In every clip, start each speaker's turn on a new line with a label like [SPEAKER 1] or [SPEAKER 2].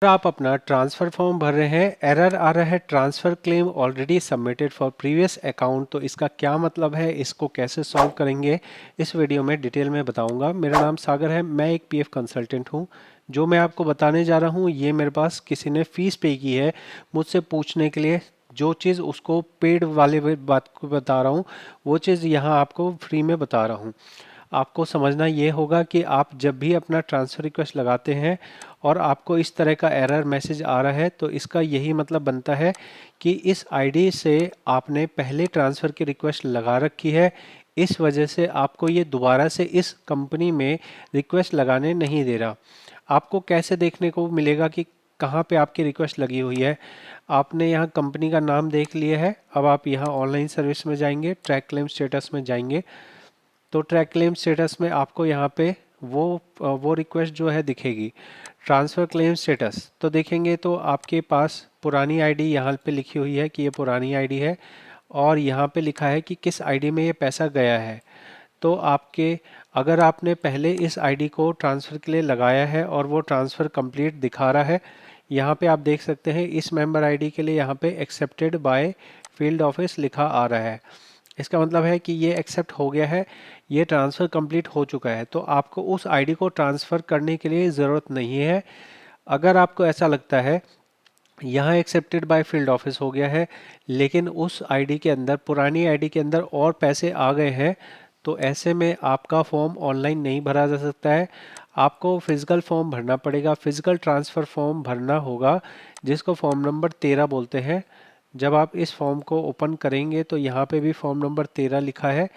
[SPEAKER 1] अगर आप अपना ट्रांसफ़र फॉर्म भर रहे हैं, एरर आ रहा है transfer claim already submitted for previous account, तो इसका क्या मतलब है, इसको कैसे सॉल्व करेंगे, इस वीडियो में डिटेल में बताऊंगा। मेरा नाम सागर है, मैं एक पीएफ कंसल्टेंट हूं। जो मैं आपको बताने जा रहा हूं ये मेरे पास किसी ने फ़ीस पे की है मुझसे पूछने के लिए। जो चीज़ उसको पेड वाले बात को बता रहा हूँ, वो चीज़ यहाँ आपको फ्री में बता रहा हूँ। आपको समझना ये होगा कि आप जब भी अपना ट्रांसफ़र रिक्वेस्ट लगाते हैं और आपको इस तरह का एरर मैसेज आ रहा है, तो इसका यही मतलब बनता है कि इस आईडी से आपने पहले ट्रांसफ़र की रिक्वेस्ट लगा रखी है। इस वजह से आपको ये दोबारा से इस कंपनी में रिक्वेस्ट लगाने नहीं दे रहा। आपको कैसे देखने को मिलेगा कि कहाँ पे आपकी रिक्वेस्ट लगी हुई है? आपने यहाँ कंपनी का नाम देख लिया है। अब आप यहाँ ऑनलाइन सर्विस में जाएंगे, ट्रैक क्लेम स्टेटस में जाएंगे। तो ट्रैक क्लेम स्टेटस में आपको यहाँ पे वो रिक्वेस्ट जो है दिखेगी, ट्रांसफ़र क्लेम स्टेटस। तो देखेंगे तो आपके पास पुरानी आईडी यहाँ पे लिखी हुई है कि ये पुरानी आईडी है, और यहाँ पे लिखा है कि किस आईडी में ये पैसा गया है। तो आपके, अगर आपने पहले इस आईडी को ट्रांसफ़र के लिए लगाया है और वो ट्रांसफ़र कंप्लीट दिखा रहा है, यहाँ पे आप देख सकते हैं इस मेंबर आईडी के लिए यहाँ पे एक्सेप्टेड बाय फील्ड ऑफिस लिखा आ रहा है। इसका मतलब है कि ये एक्सेप्ट हो गया है, ये ट्रांसफ़र कंप्लीट हो चुका है। तो आपको उस आईडी को ट्रांसफ़र करने के लिए ज़रूरत नहीं है। अगर आपको ऐसा लगता है यहाँ एक्सेप्टेड बाय फील्ड ऑफिस हो गया है, लेकिन उस आईडी के अंदर, पुरानी आईडी के अंदर और पैसे आ गए हैं, तो ऐसे में आपका फॉर्म ऑनलाइन नहीं भरा जा सकता है। आपको फिजिकल फॉर्म भरना पड़ेगा, फिजिकल ट्रांसफ़र फॉर्म भरना होगा, जिसको फॉर्म नंबर 13 बोलते हैं। जब आप इस फॉर्म को ओपन करेंगे तो यहाँ पे भी फॉर्म नंबर 13 लिखा है।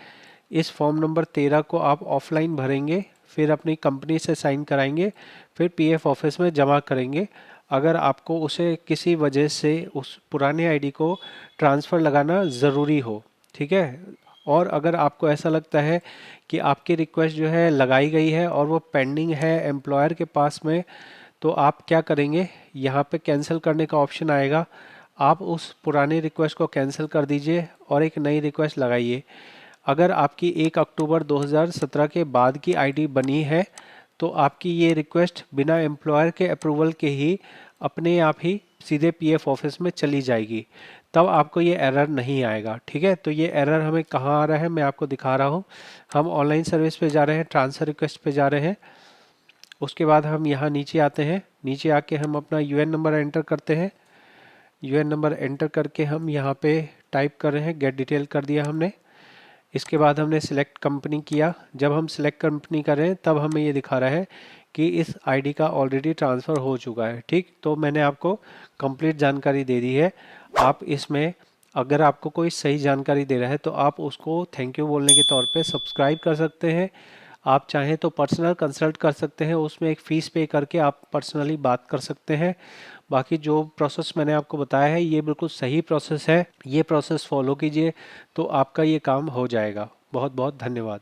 [SPEAKER 1] इस फॉर्म नंबर 13 को आप ऑफलाइन भरेंगे, फिर अपनी कंपनी से साइन कराएंगे, फिर पीएफ ऑफिस में जमा करेंगे। अगर आपको उसे किसी वजह से उस पुराने आईडी को ट्रांसफ़र लगाना ज़रूरी हो, ठीक है। और अगर आपको ऐसा लगता है कि आपकी रिक्वेस्ट जो है लगाई गई है और वो पेंडिंग है एम्प्लॉयर के पास में, तो आप क्या करेंगे, यहाँ पे कैंसिल करने का ऑप्शन आएगा। आप उस पुरानी रिक्वेस्ट को कैंसिल कर दीजिए और एक नई रिक्वेस्ट लगाइए। अगर आपकी 1 अक्टूबर 2017 के बाद की आईडी बनी है, तो आपकी ये रिक्वेस्ट बिना एम्प्लॉयर के अप्रूवल के ही अपने आप ही सीधे पीएफ ऑफिस में चली जाएगी। तब आपको ये एरर नहीं आएगा, ठीक है। तो ये एरर हमें कहाँ आ रहा है, मैं आपको दिखा रहा हूँ। हम ऑनलाइन सर्विस पे जा रहे हैं, ट्रांसफ़र रिक्वेस्ट पे जा रहे हैं। उसके बाद हम यहाँ नीचे आते हैं, नीचे आके हम अपना यूएन नंबर एंटर करते हैं। यूएन नंबर एंटर करके हम यहाँ पे टाइप कर रहे हैं, गेट डिटेल कर दिया हमने। इसके बाद हमने सिलेक्ट कंपनी किया। जब हम सिलेक्ट कंपनी कर रहे हैं तब हमें ये दिखा रहा है कि इस आईडी का ऑलरेडी ट्रांसफ़र हो चुका है, ठीक। तो मैंने आपको कंप्लीट जानकारी दे दी है। आप इसमें, अगर आपको कोई सही जानकारी दे रहा है तो आप उसको थैंक यू बोलने के तौर पे सब्सक्राइब कर सकते हैं। आप चाहें तो पर्सनल कंसल्ट कर सकते हैं, उसमें एक फ़ीस पे करके आप पर्सनली बात कर सकते हैं। बाकी जो प्रोसेस मैंने आपको बताया है ये बिल्कुल सही प्रोसेस है, ये प्रोसेस फॉलो कीजिए तो आपका ये काम हो जाएगा। बहुत बहुत धन्यवाद।